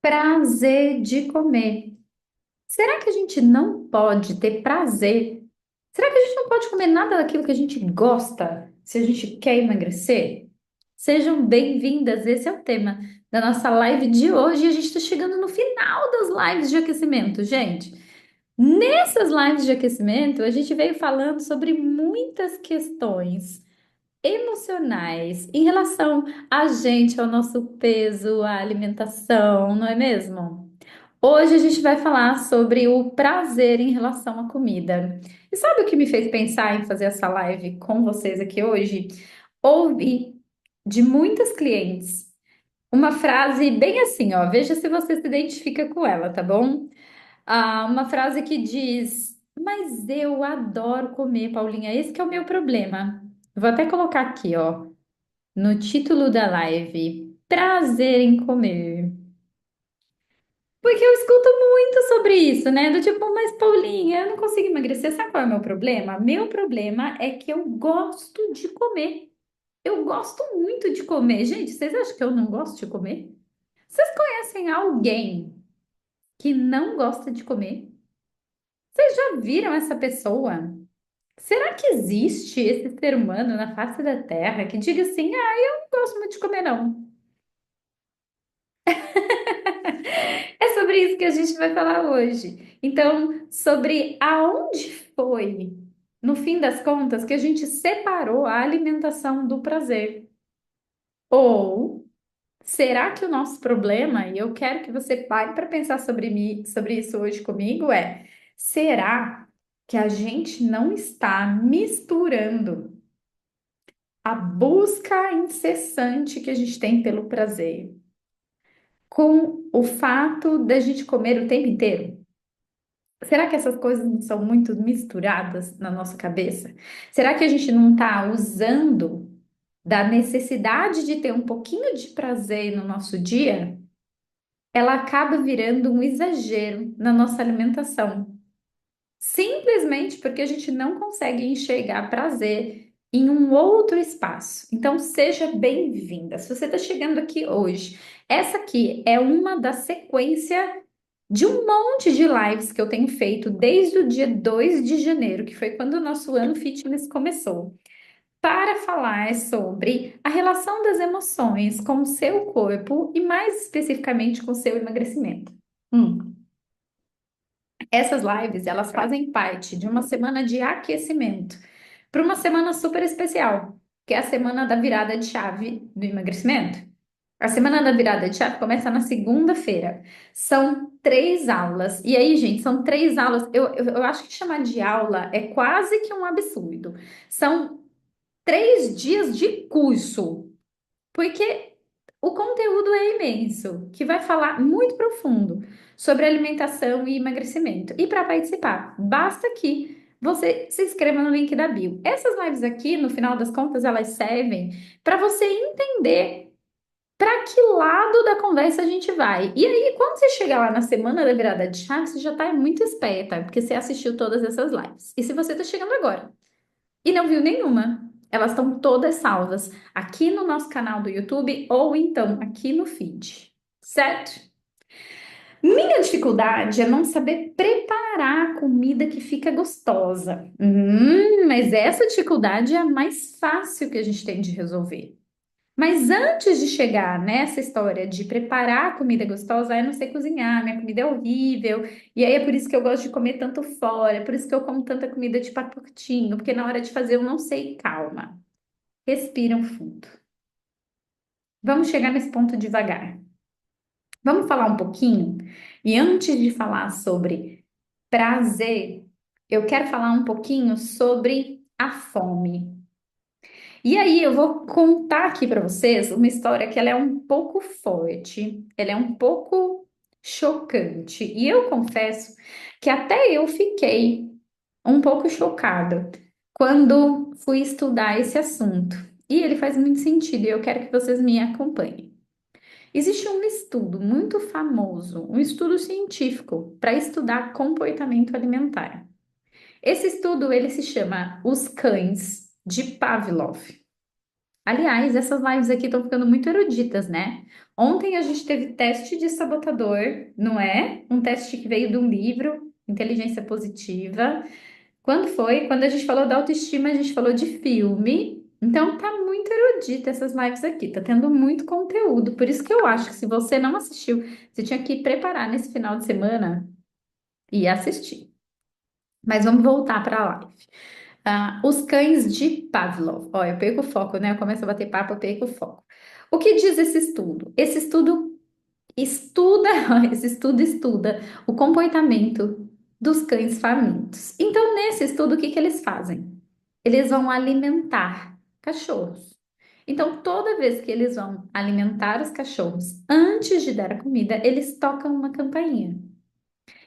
Prazer de comer. Será que a gente não pode ter prazer? Será que a gente não pode comer nada daquilo que a gente gosta se a gente quer emagrecer? Sejam bem-vindas, esse é o tema da nossa live de hoje e a gente está chegando no final das lives de aquecimento, gente. Nessas lives de aquecimento, a gente veio falando sobre muitas questões emocionais em relação a gente, ao nosso peso, à alimentação, não é mesmo? Hoje a gente vai falar sobre o prazer em relação à comida. E sabe o que me fez pensar em fazer essa live com vocês aqui hoje? Ouvi de muitas clientes uma frase bem assim, ó, veja se você se identifica com ela, tá bom? Uma frase que diz: Mas eu adoro comer, Paulinha, esse que é o meu problema. Vou até colocar aqui, ó, no título da live: Prazer em comer. Porque eu escuto muito sobre isso, né? Do tipo, mas Paulinha, eu não consigo emagrecer. Sabe qual é o meu problema? Meu problema é que eu gosto de comer. Eu gosto muito de comer. Gente, vocês acham que eu não gosto de comer? Vocês conhecem alguém que não gosta de comer? Vocês já viram essa pessoa? Será que existe esse ser humano na face da Terra que diga assim: eu não gosto muito de comer, não? É sobre isso que a gente vai falar hoje. Então, sobre aonde foi, no fim das contas, que a gente separou a alimentação do prazer. Ou será que o nosso problema, e eu quero que você pare para pensar sobre mim, sobre isso hoje comigo, será que a gente não está misturando a busca incessante que a gente tem pelo prazer com o fato da gente comer o tempo inteiro? Será que essas coisas não são muito misturadas na nossa cabeça? Será que a gente não está usando da necessidade de ter um pouquinho de prazer no nosso dia? Ela acaba virando um exagero na nossa alimentação. Simplesmente porque a gente não consegue enxergar prazer em um outro espaço. Então, seja bem-vinda. Se você está chegando aqui hoje, essa aqui é uma da sequência de um monte de lives que eu tenho feito desde o dia 2 de janeiro, que foi quando o nosso ano fitness começou, para falar sobre a relação das emoções com o seu corpo e mais especificamente com o seu emagrecimento. Hum. Essas lives, elas fazem parte de uma semana de aquecimento para uma semana super especial, que é a semana da virada de chave do emagrecimento. A semana da virada de chave começa na segunda-feira. São 3 aulas. E aí, gente, são 3 aulas. Eu acho que chamar de aula é quase que um absurdo. São 3 dias de curso, porque o conteúdo é imenso, que vai falar muito profundo sobre alimentação e emagrecimento. E para participar, basta que você se inscreva no link da bio. Essas lives aqui, no final das contas, elas servem para você entender para que lado da conversa a gente vai. E aí, quando você chegar lá na semana da virada de chave, você já está muito esperta, porque você assistiu todas essas lives. E se você está chegando agora e não viu nenhuma, elas estão todas salvas aqui no nosso canal do YouTube ou então aqui no feed, certo? Minha dificuldade é não saber preparar a comida que fica gostosa. Mas essa dificuldade é a mais fácil que a gente tem de resolver. Mas antes de chegar nessa história de preparar a comida gostosa, eu não sei cozinhar, minha comida é horrível, e aí é por isso que eu gosto de comer tanto fora, é por isso que eu como tanta comida de pacotinho, porque na hora de fazer eu não sei. Calma, respira um fundo. Vamos chegar nesse ponto devagar. Vamos falar um pouquinho, e antes de falar sobre prazer, eu quero falar um pouquinho sobre a fome. E aí, eu vou contar aqui para vocês uma história que ela é um pouco forte, ela é um pouco chocante. E eu confesso que até eu fiquei um pouco chocada quando fui estudar esse assunto. E ele faz muito sentido e eu quero que vocês me acompanhem. Existe um estudo muito famoso, um estudo científico para estudar comportamento alimentar. Esse estudo ele se chama Os Cães de Pavlov. Aliás, essas lives aqui estão ficando muito eruditas, né? Ontem a gente teve teste de sabotador, não é? Um teste que veio de um livro, Inteligência Positiva. Quando foi? Quando a gente falou da autoestima, a gente falou de filme. Então tá muito erudita essas lives aqui, tá tendo muito conteúdo. Por isso que eu acho que se você não assistiu, você tinha que preparar nesse final de semana e assistir. Mas vamos voltar para a live. Os cães de Pavlov. Ó, eu perco o foco, né? Eu começo a bater papo, eu perco o foco. O que diz esse estudo? Esse estudo estuda, esse estudo estuda o comportamento dos cães famintos. Então, nesse estudo, o que que eles fazem? Eles vão alimentar cachorros. Então, toda vez que eles vão alimentar os cachorros, antes de dar a comida, eles tocam uma campainha.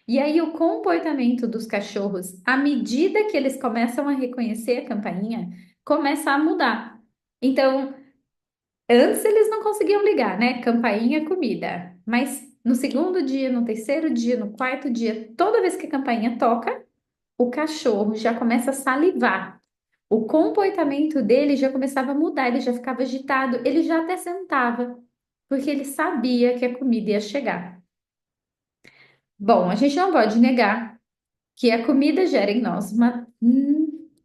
E aí, o comportamento dos cachorros, à medida que eles começam a reconhecer a campainha, começa a mudar. Então, antes eles não conseguiam ligar, né? Campainha, comida. Mas no segundo dia, no terceiro dia, no quarto dia, toda vez que a campainha toca, o cachorro já começa a salivar. O comportamento dele já começava a mudar, ele já ficava agitado, ele já até sentava, porque ele sabia que a comida ia chegar. Bom, a gente não pode negar que a comida gera em nós uma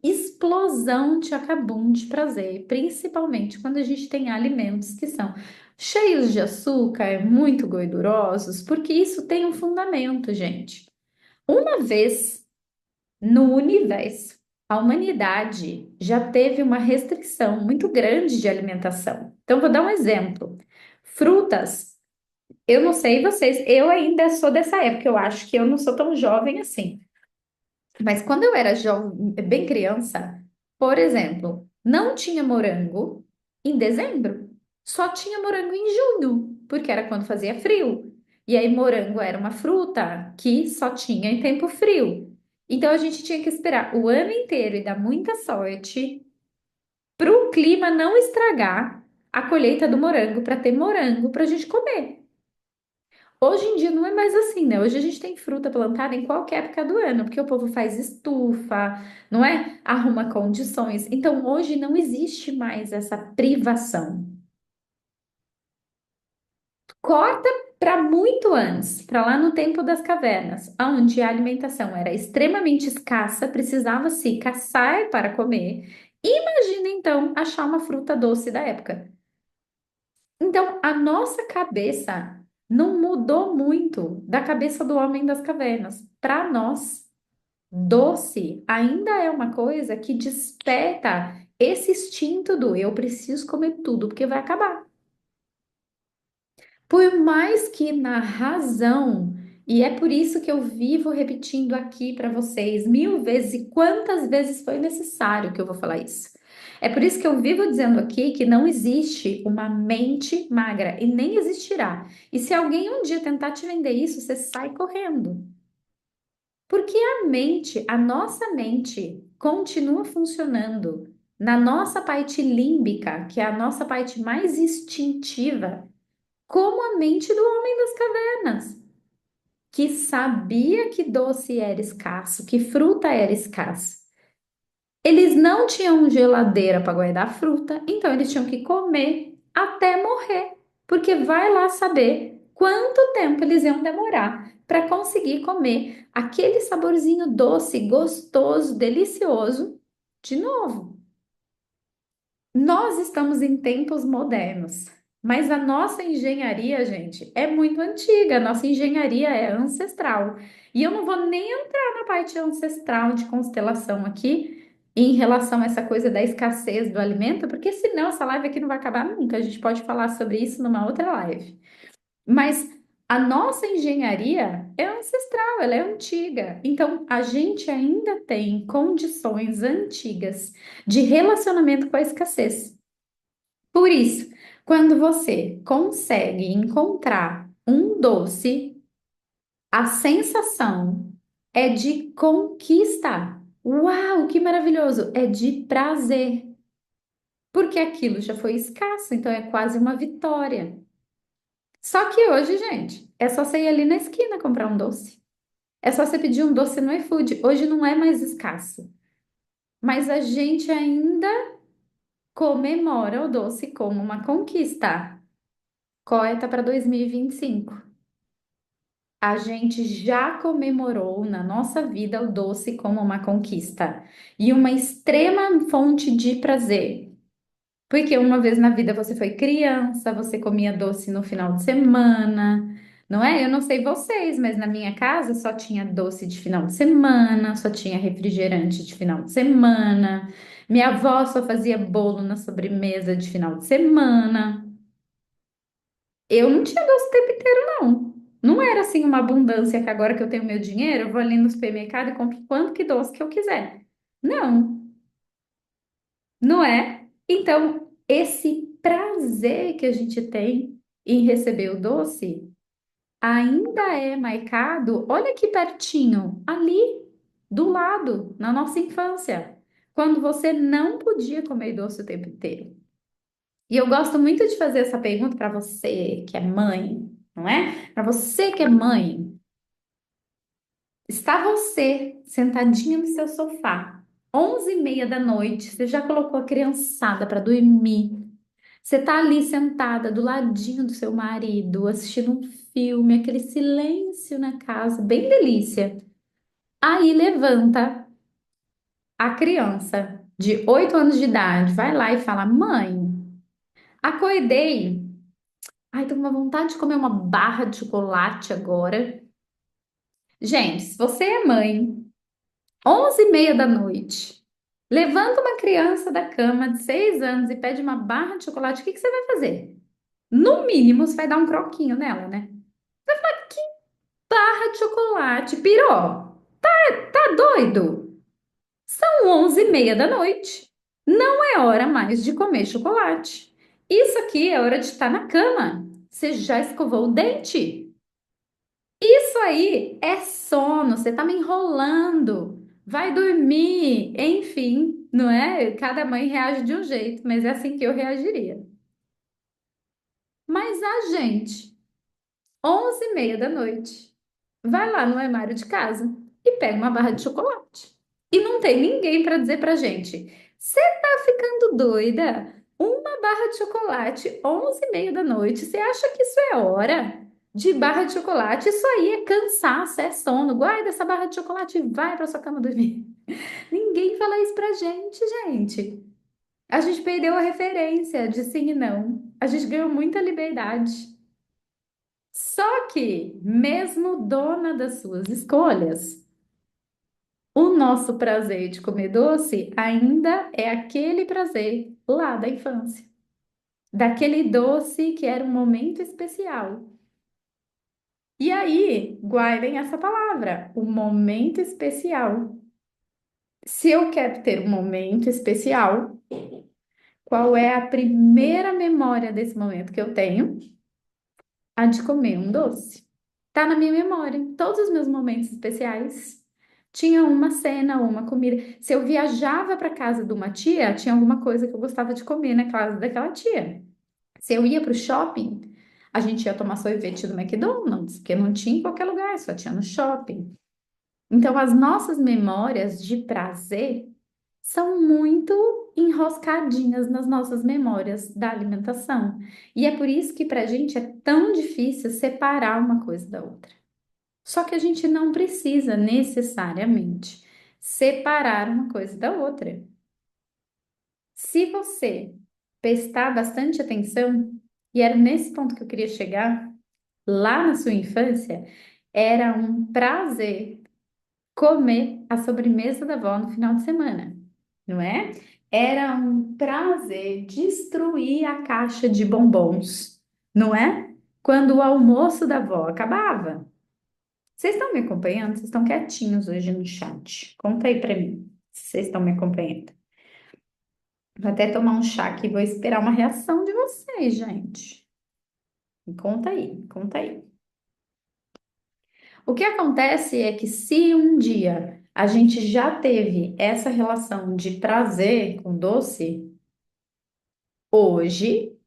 explosão de acabum de prazer, principalmente quando a gente tem alimentos que são cheios de açúcar, muito gordurosos, porque isso tem um fundamento, gente. Uma vez no universo, a humanidade já teve uma restrição muito grande de alimentação. Então, vou dar um exemplo. Frutas, eu não sei vocês, eu ainda sou dessa época, eu acho que eu não sou tão jovem assim. Mas quando eu era jovem, bem criança, por exemplo, não tinha morango em dezembro. Só tinha morango em junho, porque era quando fazia frio. E aí, morango era uma fruta que só tinha em tempo frio. Então, a gente tinha que esperar o ano inteiro e dar muita sorte para o clima não estragar a colheita do morango, para ter morango para a gente comer. Hoje em dia não é mais assim, né? Hoje a gente tem fruta plantada em qualquer época do ano, porque o povo faz estufa, não é? Arruma condições. Então hoje não existe mais essa privação. Corta para muito antes, para lá no tempo das cavernas, onde a alimentação era extremamente escassa, precisava se caçar para comer. Imagina então achar uma fruta doce da época. Então, a nossa cabeça não mudou muito da cabeça do homem das cavernas. Para nós, doce ainda é uma coisa que desperta esse instinto do eu preciso comer tudo porque vai acabar. Por mais que na razão, e é por isso que eu vivo repetindo aqui para vocês mil vezes e quantas vezes foi necessário que eu vou falar isso. É por isso que eu vivo dizendo aqui que não existe uma mente magra e nem existirá. E se alguém um dia tentar te vender isso, você sai correndo. Porque a mente, a nossa mente, continua funcionando na nossa parte límbica, que é a nossa parte mais instintiva como a mente do homem das cavernas, que sabia que doce era escasso, que fruta era escassa. Eles não tinham geladeira para guardar fruta, então eles tinham que comer até morrer, porque vai lá saber quanto tempo eles iam demorar para conseguir comer aquele saborzinho doce, gostoso, delicioso de novo. Nós estamos em tempos modernos, mas a nossa engenharia, gente, é muito antiga. A nossa engenharia é ancestral. E eu não vou nem entrar na parte ancestral de constelação aqui, em relação a essa coisa da escassez do alimento, porque senão essa live aqui não vai acabar nunca. A gente pode falar sobre isso numa outra live. Mas a nossa engenharia é ancestral, ela é antiga. Então, a gente ainda tem condições antigas de relacionamento com a escassez. Por isso, quando você consegue encontrar um doce, a sensação é de conquista. Uau, que maravilhoso! É de prazer, porque aquilo já foi escasso, então é quase uma vitória. Só que hoje, gente, é só você ir ali na esquina comprar um doce. É só você pedir um doce no iFood. Hoje não é mais escasso. Mas a gente ainda comemora o doce como uma conquista. Cota para 2025. A gente já comemorou na nossa vida o doce como uma conquista e uma extrema fonte de prazer. Porque uma vez na vida você foi criança, você comia doce no final de semana, não é? Eu não sei vocês, mas na minha casa só tinha doce de final de semana, só tinha refrigerante de final de semana. Minha avó só fazia bolo na sobremesa de final de semana. Eu não tinha doce o tempo inteiro, não. Não era assim uma abundância que agora que eu tenho meu dinheiro, eu vou ali no supermercado e compro quanto que doce que eu quiser. Não, não é? Então, esse prazer que a gente tem em receber o doce ainda é marcado, olha aqui pertinho, ali do lado, na nossa infância, quando você não podia comer doce o tempo inteiro. E eu gosto muito de fazer essa pergunta para você que é mãe, não é? Para você que é mãe, está você sentadinha no seu sofá, 11h30 da noite, você já colocou a criançada para dormir, você tá ali sentada do ladinho do seu marido, assistindo um filme, aquele silêncio na casa, bem delícia. Aí levanta a criança de 8 anos de idade, vai lá e fala: Mãe, acordei. Ai, tô com uma vontade de comer uma barra de chocolate agora. Gente, se você é mãe, 11h30 da noite, levanta uma criança da cama de 6 anos e pede uma barra de chocolate, o que que você vai fazer? No mínimo, você vai dar um croquinho nela, né? Barra de chocolate, piró. Tá doido? São 11h30 da noite. Não é hora mais de comer chocolate. Isso aqui é hora de estar na cama. Você já escovou o dente? Isso aí é sono, você tá me enrolando. Vai dormir, enfim, não é? Cada mãe reage de um jeito, mas é assim que eu reagiria. Mas a gente, 11h30 da noite, vai lá no armário de casa e pega uma barra de chocolate. E não tem ninguém para dizer pra gente: você tá ficando doida? Uma barra de chocolate, 11h30 da noite, você acha que isso é hora de barra de chocolate? Isso aí é cansaço, é sono. Guarda essa barra de chocolate e vai pra sua cama dormir. Ninguém fala isso pra gente, gente. A gente perdeu a referência de sim e não. A gente ganhou muita liberdade. Só que, mesmo dona das suas escolhas, o nosso prazer de comer doce ainda é aquele prazer lá da infância, daquele doce que era um momento especial. E aí, guardem essa palavra, o momento especial. Se eu quero ter um momento especial, qual é a primeira memória desse momento que eu tenho? A de comer um doce. Tá na minha memória. Todos os meus momentos especiais tinha uma cena ou uma comida. Se eu viajava para casa de uma tia, tinha alguma coisa que eu gostava de comer na casa daquela tia. Se eu ia para o shopping, a gente ia tomar sorvete do McDonald's, porque não tinha em qualquer lugar, só tinha no shopping. Então, as nossas memórias de prazer são muito enroscadinhas nas nossas memórias da alimentação. E é por isso que para a gente é tão difícil separar uma coisa da outra. Só que a gente não precisa necessariamente separar uma coisa da outra. Se você prestar bastante atenção, e era nesse ponto que eu queria chegar, lá na sua infância, era um prazer comer a sobremesa da avó no final de semana, não é? Era um prazer destruir a caixa de bombons, não é? Quando o almoço da avó acabava. Vocês estão me acompanhando? Vocês estão quietinhos hoje no chat. Conta aí pra mim, se vocês estão me acompanhando. Vou até tomar um chá aqui, vou esperar uma reação de vocês, gente. Me conta aí, me conta aí. O que acontece é que se um dia a gente já teve essa relação de prazer com doce, hoje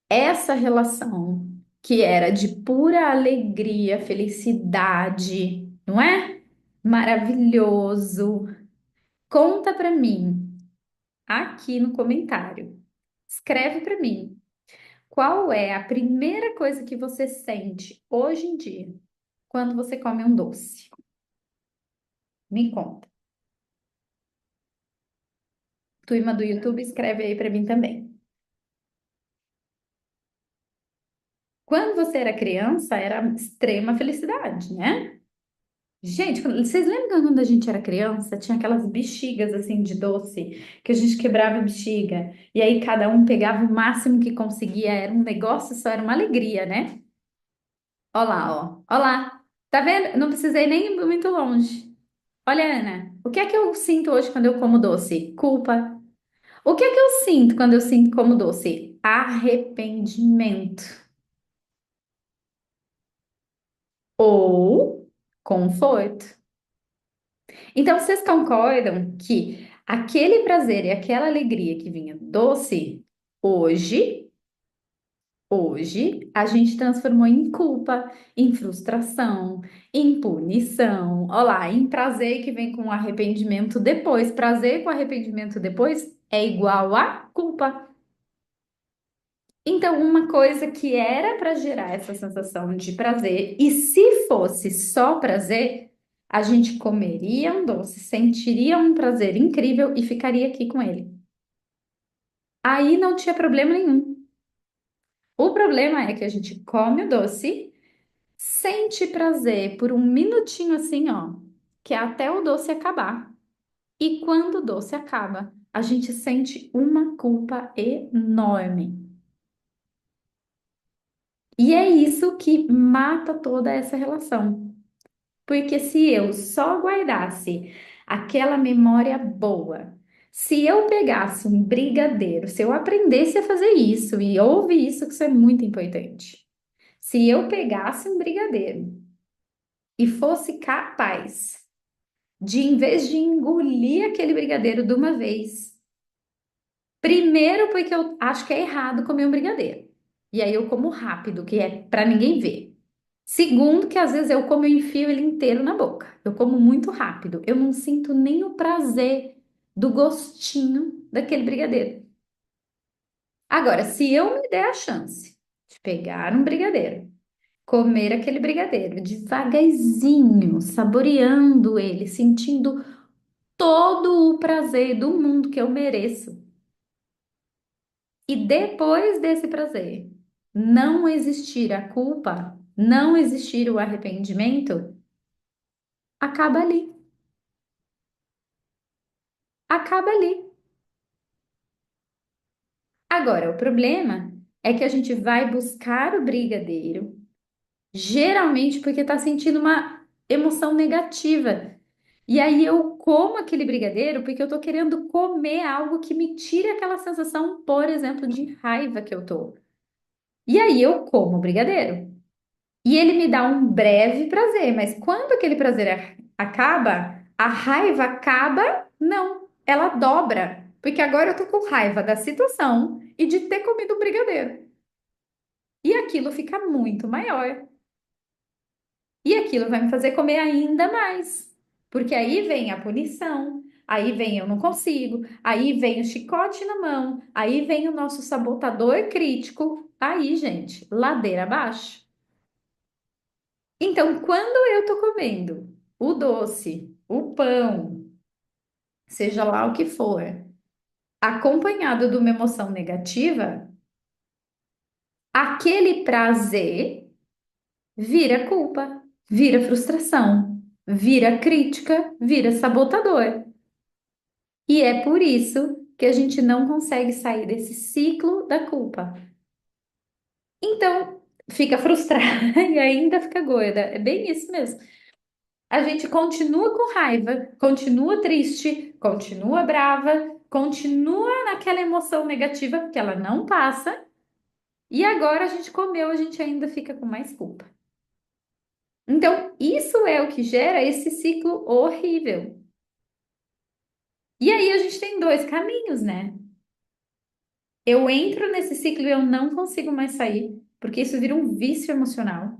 essa relação que era de pura alegria, felicidade, não é? Maravilhoso. Conta pra mim aqui no comentário. Escreve para mim. Qual é a primeira coisa que você sente hoje em dia quando você come um doce? Me conta. Turma do YouTube, escreve aí para mim também. Quando você era criança, era extrema felicidade, né? Gente, vocês lembram quando a gente era criança? Tinha aquelas bexigas assim de doce, que a gente quebrava a bexiga, e aí cada um pegava o máximo que conseguia, era um negócio só, era uma alegria, né? Ó lá, ó. Ó lá. Tá vendo? Não precisei nem ir muito longe. Olha, Ana, o que é que eu sinto hoje quando eu como doce? Culpa. O que é que eu sinto quando eu sinto como doce? Arrependimento ou conforto. Então, vocês concordam que aquele prazer e aquela alegria que vinha do doce, hoje, hoje, a gente transformou em culpa, em frustração, em punição. Olha lá, em prazer que vem com arrependimento depois. Prazer com arrependimento depois é igual a culpa. Então, uma coisa que era para gerar essa sensação de prazer, e se fosse só prazer, a gente comeria um doce, sentiria um prazer incrível e ficaria aqui com ele. Aí não tinha problema nenhum. O problema é que a gente come o doce, sente prazer por um minutinho assim, ó, que é até o doce acabar. E quando o doce acaba, a gente sente uma culpa enorme. E é isso que mata toda essa relação. Porque se eu só guardasse aquela memória boa, se eu pegasse um brigadeiro, se eu aprendesse a fazer isso, e ouve isso que isso é muito importante. Se eu pegasse um brigadeiro e fosse capaz de, em vez de engolir aquele brigadeiro de uma vez, primeiro porque eu acho que é errado comer um brigadeiro. E aí eu como rápido, que é para ninguém ver. Segundo, que às vezes eu como e enfio ele inteiro na boca. Eu como muito rápido. Eu não sinto nem o prazer do gostinho daquele brigadeiro. Agora, se eu me der a chance de pegar um brigadeiro, comer aquele brigadeiro devagarzinho, saboreando ele, sentindo todo o prazer do mundo que eu mereço, e depois desse prazer não existir a culpa, não existir o arrependimento, acaba ali. Acaba ali. Agora, o problema é que a gente vai buscar o brigadeiro, geralmente porque está sentindo uma emoção negativa. E aí eu como aquele brigadeiro porque eu tô querendo comer algo que me tire aquela sensação, por exemplo, de raiva que eu tô. E aí eu como o brigadeiro. E ele me dá um breve prazer, mas quando aquele prazer acaba, a raiva acaba, não, ela dobra. Porque agora eu tô com raiva da situação e de ter comido um brigadeiro. E aquilo fica muito maior. E aquilo vai me fazer comer ainda mais. Porque aí vem a punição, aí vem eu não consigo, aí vem o chicote na mão, aí vem o nosso sabotador crítico. Aí, gente, ladeira abaixo. Então, quando eu tô comendo o doce, o pão, seja lá o que for, acompanhado de uma emoção negativa, aquele prazer vira culpa, vira frustração, vira crítica, vira sabotador. E é por isso que a gente não consegue sair desse ciclo da culpa. Então, fica frustrada e ainda fica gorda. É bem isso mesmo. A gente continua com raiva, continua triste, continua brava, continua naquela emoção negativa porque ela não passa. E agora a gente comeu, a gente ainda fica com mais culpa. Então, isso é o que gera esse ciclo horrível. E aí a gente tem dois caminhos, né? Eu entro nesse ciclo e eu não consigo mais sair, porque isso vira um vício emocional.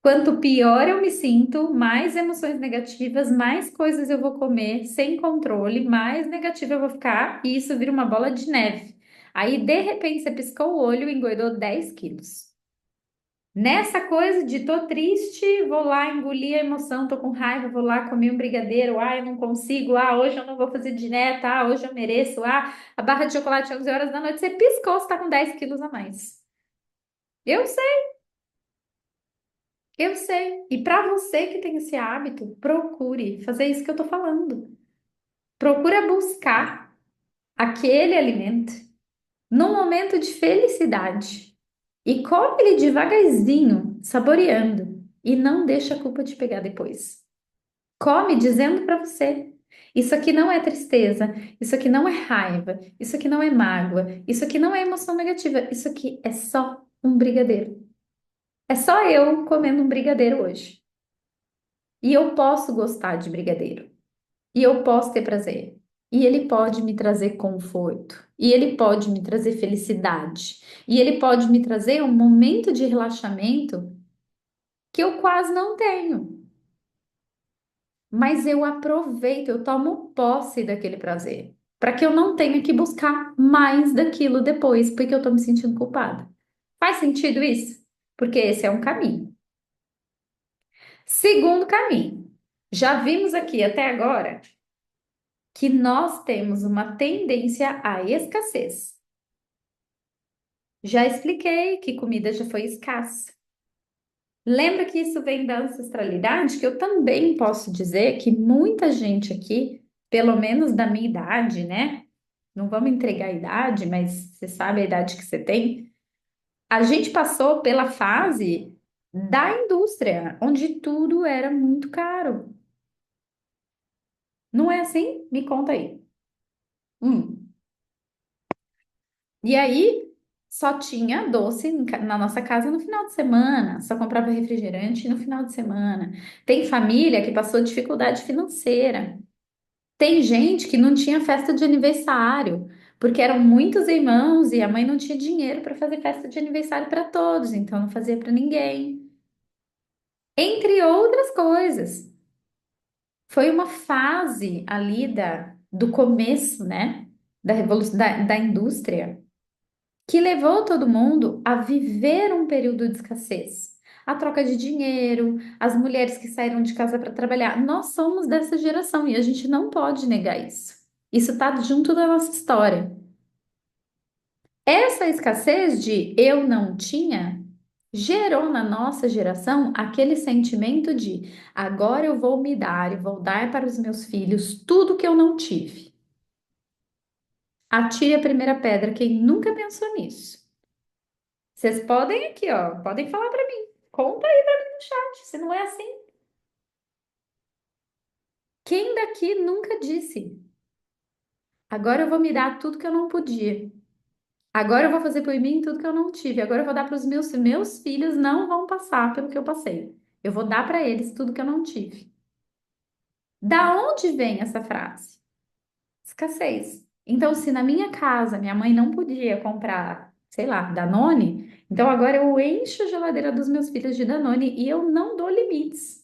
Quanto pior eu me sinto, mais emoções negativas, mais coisas eu vou comer sem controle, mais negativa eu vou ficar, e isso vira uma bola de neve. Aí, de repente, você piscou o olho e engordou 10 quilos. Nessa coisa de tô triste, vou lá engolir a emoção, tô com raiva, vou lá comer um brigadeiro, ah, eu não consigo, ah, hoje eu não vou fazer dieta, ah, hoje eu mereço, ah, a barra de chocolate às 11 horas da noite, você piscou, você tá com 10 quilos a mais. Eu sei, eu sei. E para você que tem esse hábito, procure fazer isso que eu tô falando. Procura buscar aquele alimento num momento de felicidade e come ele devagarzinho, saboreando, e não deixa a culpa te pegar depois. Come dizendo para você: isso aqui não é tristeza, isso aqui não é raiva, isso aqui não é mágoa, isso aqui não é emoção negativa, isso aqui é só um brigadeiro. É só eu comendo um brigadeiro hoje. E eu posso gostar de brigadeiro. E eu posso ter prazer. E ele pode me trazer conforto. E ele pode me trazer felicidade. E ele pode me trazer um momento de relaxamento que eu quase não tenho. Mas eu aproveito, eu tomo posse daquele prazer. Para que eu não tenha que buscar mais daquilo depois, porque eu estou me sentindo culpada. Faz sentido isso? Porque esse é um caminho. Segundo caminho. Já vimos aqui até agora que nós temos uma tendência à escassez. Já expliquei que comida já foi escassa. Lembra que isso vem da ancestralidade? Que eu também posso dizer que muita gente aqui, pelo menos da minha idade, né? Não vamos entregar a idade, mas você sabe a idade que você tem. A gente passou pela fase da indústria, onde tudo era muito caro. Não é assim? Me conta aí. Hum. E aí, só tinha doce na nossa casa no final de semana, só comprava refrigerante no final de semana. Tem família que passou dificuldade financeira. Tem gente que não tinha festa de aniversário, porque eram muitos irmãos e a mãe não tinha dinheiro para fazer festa de aniversário para todos, então não fazia para ninguém. Entre outras coisas. Foi uma fase ali do começo, né, da revolução da indústria que levou todo mundo a viver um período de escassez. A troca de dinheiro, as mulheres que saíram de casa para trabalhar. Nós somos dessa geração e a gente não pode negar isso. Isso está junto da nossa história. Essa escassez de eu não tinha gerou na nossa geração aquele sentimento de agora eu vou me dar e vou dar para os meus filhos tudo que eu não tive. Atire a primeira pedra quem nunca pensou nisso. Vocês podem aqui, ó, podem falar para mim. Conta aí para mim no chat, se não é assim. Quem daqui nunca disse? Agora eu vou me dar tudo que eu não podia. Agora eu vou fazer por mim tudo que eu não tive. Agora eu vou dar para os meus filhos não vão passar pelo que eu passei. Eu vou dar para eles tudo que eu não tive. Da onde vem essa frase? Escassez. Então, se na minha casa minha mãe não podia comprar, sei lá, Danone, então agora eu encho a geladeira dos meus filhos de Danone e eu não dou limites.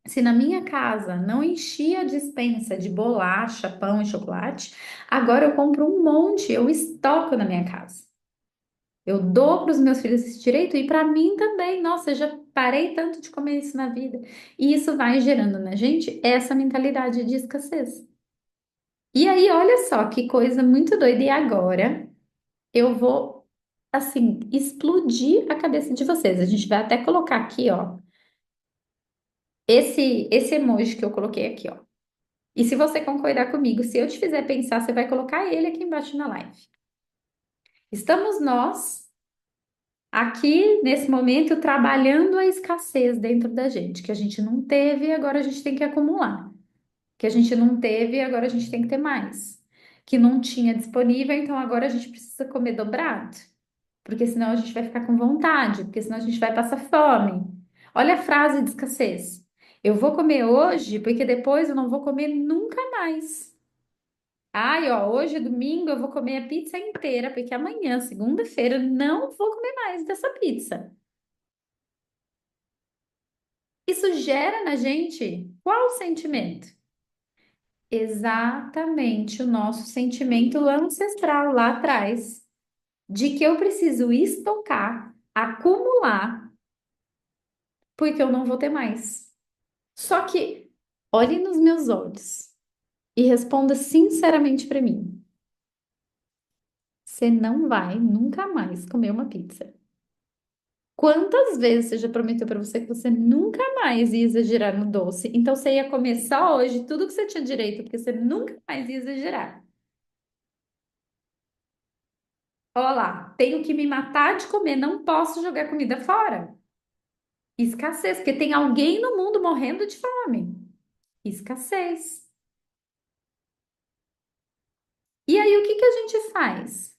Se na minha casa não enchia a despensa de bolacha, pão e chocolate, agora eu compro um monte, eu estoco na minha casa. Eu dou para os meus filhos esse direito e para mim também. Nossa, eu já parei tanto de comer isso na vida. E isso vai gerando na gente essa mentalidade de escassez. E aí, olha só que coisa muito doida. E agora eu vou, assim, explodir a cabeça de vocês. A gente vai até colocar aqui, ó, esse emoji que eu coloquei aqui, ó. E se você concordar comigo, se eu te fizer pensar, você vai colocar ele aqui embaixo na live. Estamos nós aqui nesse momento trabalhando a escassez dentro da gente, que a gente não teve e agora a gente tem que acumular. Que a gente não teve e agora a gente tem que ter mais. Que não tinha disponível, então agora a gente precisa comer dobrado. Porque senão a gente vai ficar com vontade, porque senão a gente vai passar fome. Olha a frase de escassez. Eu vou comer hoje porque depois eu não vou comer nunca mais. Ai, ó, hoje é domingo, eu vou comer a pizza inteira, porque amanhã, segunda-feira, eu não vou comer mais dessa pizza. Isso gera na gente qual sentimento? exatamente o nosso sentimento ancestral lá atrás, de que eu preciso estocar, acumular, porque eu não vou ter mais. Só que olhe nos meus olhos e responda sinceramente para mim. Você não vai nunca mais comer uma pizza. Quantas vezes você já prometeu para você que você nunca mais ia exagerar no doce? Então você ia comer só hoje tudo que você tinha direito, porque você nunca mais ia exagerar. Olha lá, tenho que me matar de comer, não posso jogar comida fora. Escassez, porque tem alguém no mundo morrendo de fome. Escassez. E aí o que que a gente faz?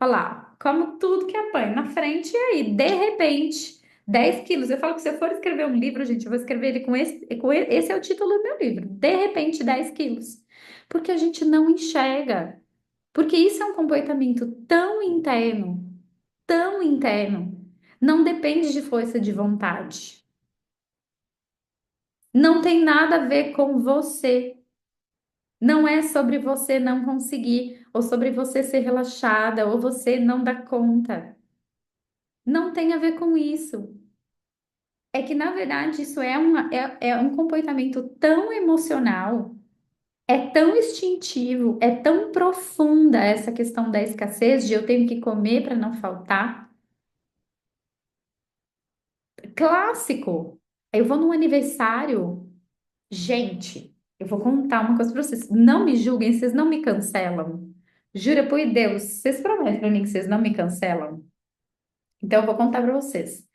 Olha lá, como tudo que apanha na frente, e aí, de repente, 10 quilos. Eu falo que se eu for escrever um livro, gente, eu vou escrever ele esse é o título do meu livro. De repente, 10 quilos. Porque a gente não enxerga. Porque isso é um comportamento tão interno. Não depende de força de vontade. Não tem nada a ver com você. Não é sobre você não conseguir, ou sobre você ser relaxada, ou você não dar conta. Não tem a ver com isso. É que, na verdade, isso é um comportamento tão emocional, é tão instintivo, é tão profunda essa questão da escassez, de eu tenho que comer para não faltar. Clássico. Eu vou num aniversário, gente, eu vou contar uma coisa para vocês. Não me julguem, vocês não me cancelam. Jura por Deus, vocês prometem para mim que vocês não me cancelam? Então eu vou contar para vocês.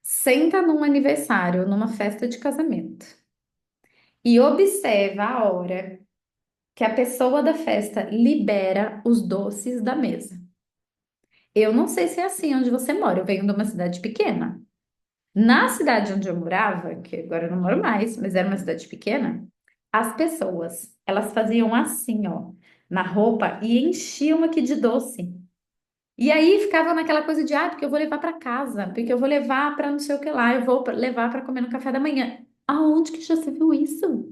Senta num aniversário, numa festa de casamento, e observa a hora que a pessoa da festa libera os doces da mesa. Eu não sei se é assim onde você mora, eu venho de uma cidade pequena. Na cidade onde eu morava, que agora eu não moro mais, mas era uma cidade pequena, as pessoas, elas faziam assim, ó, na roupa e enchiam aqui de doce. E aí ficava naquela coisa de, ah, porque eu vou levar para casa, porque eu vou levar para não sei o que lá, eu vou levar para comer no café da manhã. Aonde que já se viu isso?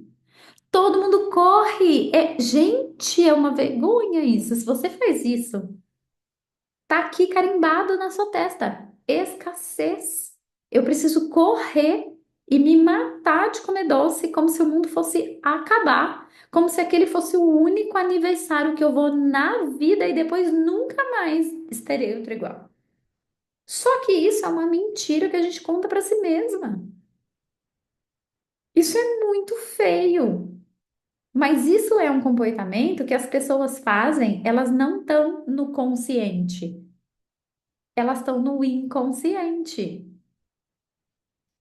Todo mundo corre. Gente, é uma vergonha isso. Se você faz isso, tá aqui carimbado na sua testa. Escassez. Eu preciso correr e me matar de comer doce como se o mundo fosse acabar, como se aquele fosse o único aniversário que eu vou na vida e depois nunca mais terei outro igual. Só que isso é uma mentira que a gente conta para si mesma. Isso é muito feio. Mas isso é um comportamento que as pessoas fazem, elas não estão no consciente, elas estão no inconsciente.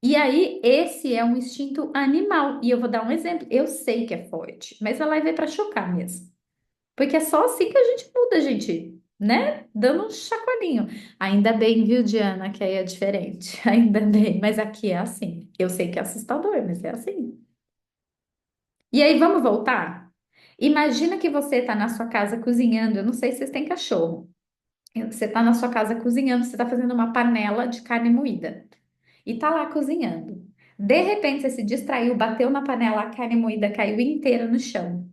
E aí, esse é um instinto animal. E eu vou dar um exemplo. Eu sei que é forte, mas a live é para chocar mesmo. Porque é só assim que a gente muda, gente, né? Dando um chacoalhinho. Ainda bem, viu, Diana, que aí é diferente. Ainda bem, mas aqui é assim. Eu sei que é assustador, mas é assim. E aí, vamos voltar? Imagina que você está na sua casa cozinhando. Eu não sei se vocês têm cachorro. Você está na sua casa cozinhando, você está fazendo uma panela de carne moída. E tá lá cozinhando. De repente, você se distraiu, bateu na panela, a carne moída caiu inteira no chão.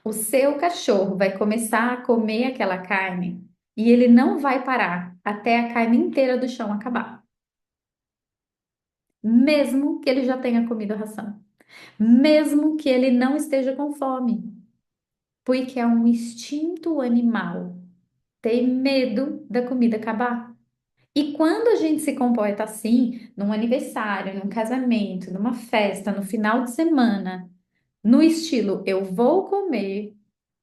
O seu cachorro vai começar a comer aquela carne e ele não vai parar até a carne inteira do chão acabar. Mesmo que ele já tenha comido a ração. Mesmo que ele não esteja com fome. Porque é um instinto animal ter medo da comida acabar. E quando a gente se comporta assim, num aniversário, num casamento, numa festa, no final de semana, no estilo eu vou comer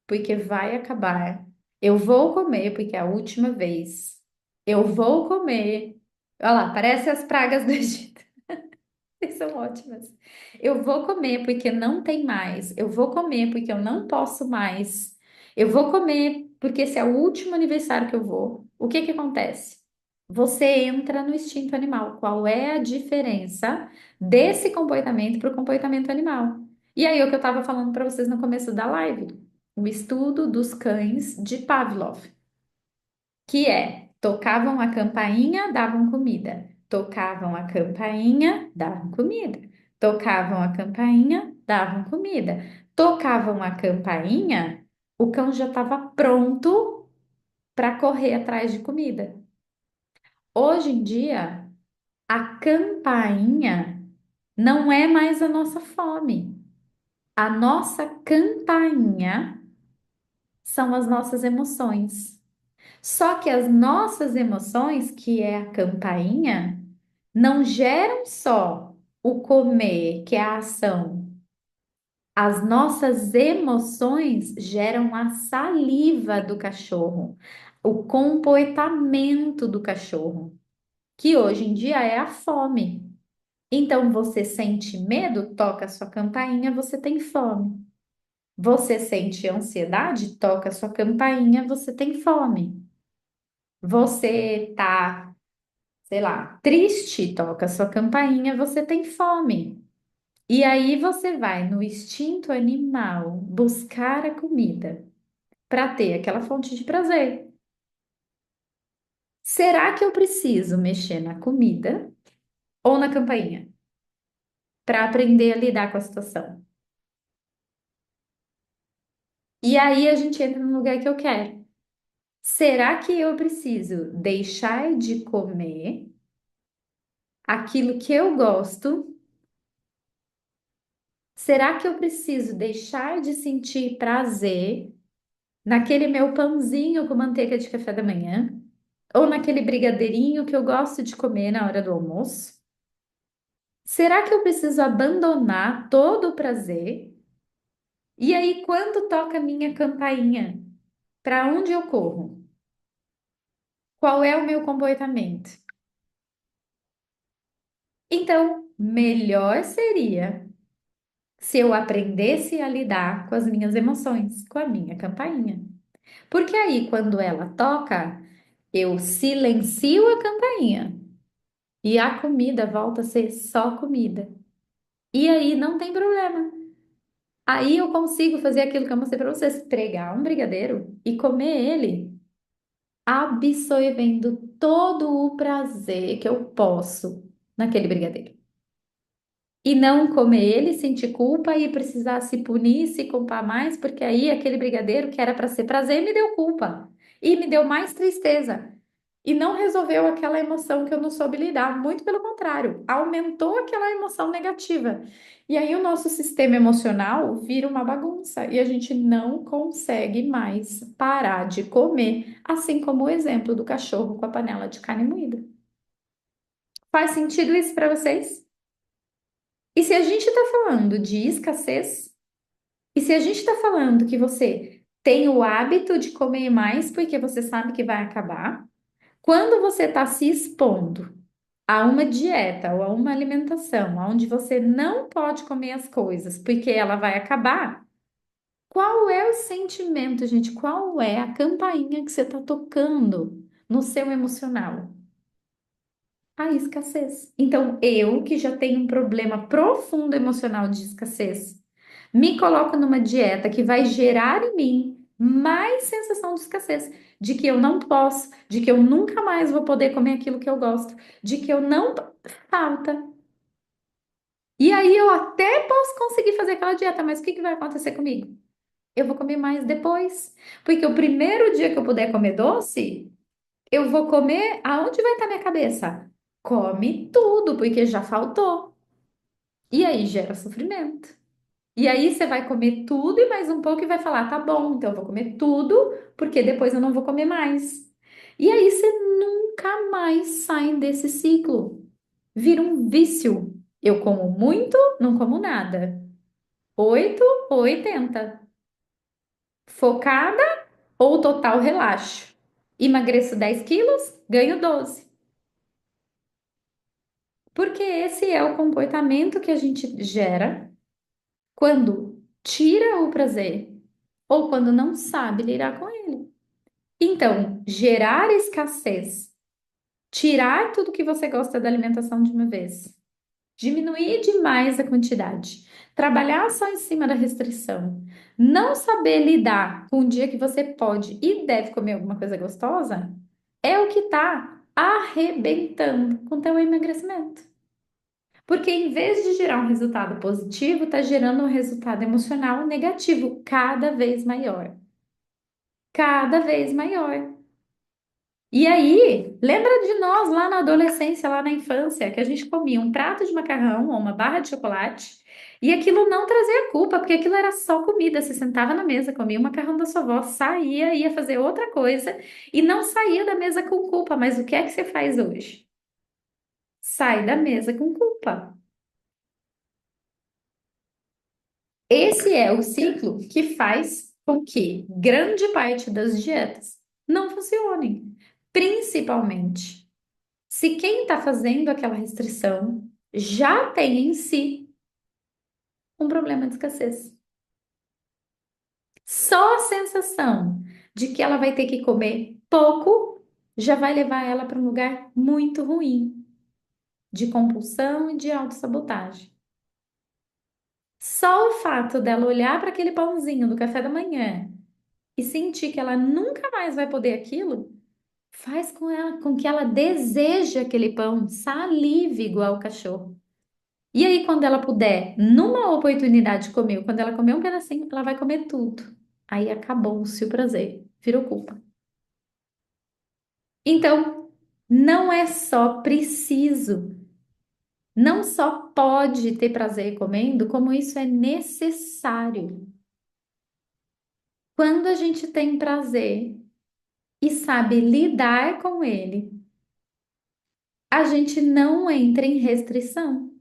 porque vai acabar, eu vou comer porque é a última vez, eu vou comer. Olha lá, parece as pragas do Egito. São ótimas. Eu vou comer porque não tem mais. Eu vou comer porque eu não posso mais. Eu vou comer porque esse é o último aniversário que eu vou. O que que acontece? Você entra no instinto animal. Qual é a diferença desse comportamento para o comportamento animal? E aí, o que eu estava falando para vocês no começo da live, o estudo dos cães de Pavlov, que é tocavam a campainha, davam comida. Tocavam a campainha, davam comida. Tocavam a campainha, davam comida. Tocavam a campainha, o cão já estava pronto para correr atrás de comida. Hoje em dia, a campainha não é mais a nossa fome. A nossa campainha são as nossas emoções. Só que as nossas emoções, que é a campainha, não geram só o comer, que é a ação. As nossas emoções geram a saliva do cachorro, o comportamento do cachorro, que hoje em dia é a fome. Então, você sente medo, toca a sua campainha, você tem fome. Você sente ansiedade, toca a sua campainha, você tem fome. Você tá, sei lá, triste, toca a sua campainha, você tem fome. E aí você vai no instinto animal buscar a comida para ter aquela fonte de prazer. Será que eu preciso mexer na comida ou na campainha para aprender a lidar com a situação? E aí a gente entra no lugar que eu quero. Será que eu preciso deixar de comer aquilo que eu gosto? Será que eu preciso deixar de sentir prazer naquele meu pãozinho com manteiga de café da manhã? Ou naquele brigadeirinho que eu gosto de comer na hora do almoço? Será que eu preciso abandonar todo o prazer? E aí, quando toca a minha campainha, para onde eu corro? Qual é o meu comportamento? Então, melhor seria se eu aprendesse a lidar com as minhas emoções, com a minha campainha. Porque aí, quando ela toca, eu silencio a campainha e a comida volta a ser só comida. E aí não tem problema. Aí eu consigo fazer aquilo que eu mostrei para vocês, pregar um brigadeiro e comer ele, absorvendo todo o prazer que eu posso naquele brigadeiro. E não comer ele, sentir culpa e precisar se punir, se culpar mais, porque aí aquele brigadeiro que era para ser prazer me deu culpa e me deu mais tristeza. E não resolveu aquela emoção que eu não soube lidar, muito pelo contrário, aumentou aquela emoção negativa. E aí o nosso sistema emocional vira uma bagunça e a gente não consegue mais parar de comer, assim como o exemplo do cachorro com a panela de carne moída. Faz sentido isso para vocês? E se a gente está falando de escassez, e se a gente está falando que você tem o hábito de comer mais porque você sabe que vai acabar, quando você está se expondo a uma dieta ou a uma alimentação onde você não pode comer as coisas porque ela vai acabar, qual é o sentimento, gente? Qual é a campainha que você está tocando no seu emocional? A escassez. Então, eu que já tenho um problema profundo emocional de escassez, me coloco numa dieta que vai gerar em mim mais sensação de escassez, de que eu não posso, de que eu nunca mais vou poder comer aquilo que eu gosto, de que eu não falta. E aí eu até posso conseguir fazer aquela dieta, mas o que que vai acontecer comigo? Eu vou comer mais depois, porque o primeiro dia que eu puder comer doce, eu vou comer aonde vai estar minha cabeça? Come tudo, porque já faltou. E aí gera sofrimento. E aí você vai comer tudo e mais um pouco e vai falar, tá bom, então eu vou comer tudo, porque depois eu não vou comer mais. E aí você nunca mais sai desse ciclo. Vira um vício. Eu como muito, não como nada. 8 ou 80. Focada ou total relaxo. Emagreço 10 quilos, ganho 12. Porque esse é o comportamento que a gente gera quando tira o prazer ou quando não sabe lidar com ele. Então, gerar escassez, tirar tudo que você gosta da alimentação de uma vez, diminuir demais a quantidade, trabalhar só em cima da restrição, não saber lidar com o dia que você pode e deve comer alguma coisa gostosa, é o que está arrebentando com o teu emagrecimento. Porque em vez de gerar um resultado positivo, está gerando um resultado emocional negativo, cada vez maior. Cada vez maior. E aí, lembra de nós lá na adolescência, lá na infância, que a gente comia um prato de macarrão ou uma barra de chocolate e aquilo não trazia culpa, porque aquilo era só comida. Você sentava na mesa, comia o macarrão da sua avó, saía, ia fazer outra coisa e não saía da mesa com culpa. Mas o que é que você faz hoje? Sai da mesa com culpa. Esse é o ciclo que faz com que grande parte das dietas não funcionem, principalmente se quem está fazendo aquela restrição já tem em si um problema de escassez. Só a sensação de que ela vai ter que comer pouco já vai levar ela para um lugar muito ruim de compulsão e de autossabotagem. Só o fato dela olhar para aquele pãozinho do café da manhã e sentir que ela nunca mais vai poder aquilo, faz com que ela deseje aquele pão, salive igual o cachorro. E aí, quando ela puder, numa oportunidade comer, quando ela comer um pedacinho, ela vai comer tudo. Aí acabou-se o prazer, virou culpa. Então, não é só preciso, não só pode ter prazer comendo, como isso é necessário. Quando a gente tem prazer e sabe lidar com ele, a gente não entra em restrição.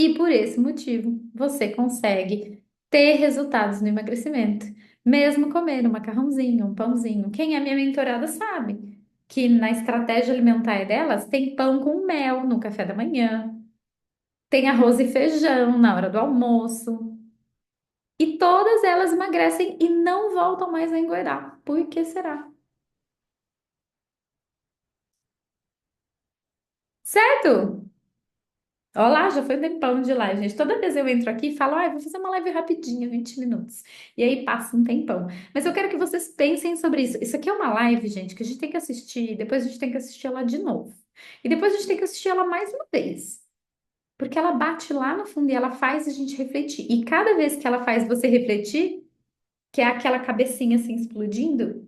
E por esse motivo, você consegue ter resultados no emagrecimento, mesmo comer um macarrãozinho, um pãozinho. Quem é minha mentorada sabe que na estratégia alimentar delas tem pão com mel no café da manhã, tem arroz e feijão na hora do almoço. E todas elas emagrecem e não voltam mais a engordar. Por que será? Certo? Olá, já foi um tempão de live, gente. Toda vez eu entro aqui e falo, vou fazer uma live rapidinha, 20 minutos. E aí passa um tempão. Mas eu quero que vocês pensem sobre isso. Isso aqui é uma live, gente, que a gente tem que assistir, depois a gente tem que assistir ela de novo. E depois a gente tem que assistir ela mais uma vez. Porque ela bate lá no fundo e ela faz a gente refletir. E cada vez que ela faz você refletir, que é aquela cabecinha assim explodindo,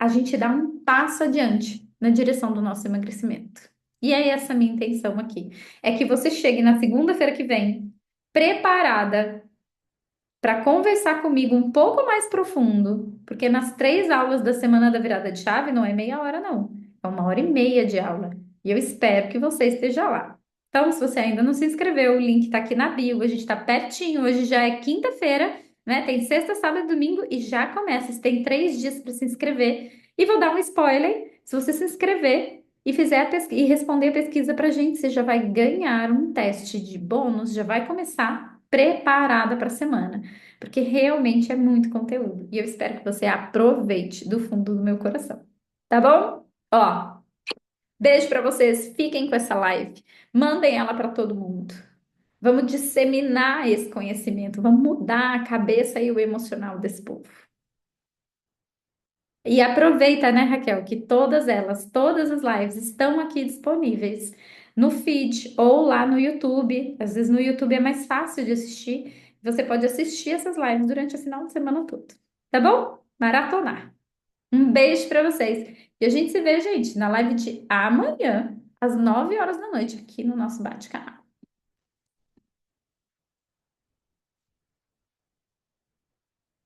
a gente dá um passo adiante na direção do nosso emagrecimento. E é essa a minha intenção aqui. É que você chegue na segunda-feira que vem preparada para conversar comigo um pouco mais profundo, porque nas 3 aulas da semana da virada de chave não é meia hora, não. É 1 hora e meia de aula. E eu espero que você esteja lá. Então, se você ainda não se inscreveu, o link está aqui na bio. A gente está pertinho. Hoje já é quinta-feira, né? Tem sexta, sábado e domingo e já começa. Você tem 3 dias para se inscrever. E vou dar um spoiler: se você se inscrever e fizer e responder a pesquisa para a gente, você já vai ganhar um teste de bônus, já vai começar preparada para a semana porque realmente é muito conteúdo. E eu espero que você aproveite do fundo do meu coração. Tá bom? Ó, beijo pra vocês. Fiquem com essa live. Mandem ela para todo mundo. Vamos disseminar esse conhecimento, vamos mudar a cabeça e o emocional desse povo. E aproveita, né, Raquel, que todas elas, todas as lives estão aqui disponíveis no feed ou lá no YouTube. Às vezes no YouTube é mais fácil de assistir. Você pode assistir essas lives durante o final de semana todo. Tá bom? Maratonar. Um beijo para vocês. E a gente se vê, gente, na live de amanhã, às 9 horas da noite, aqui no nosso bate-canal.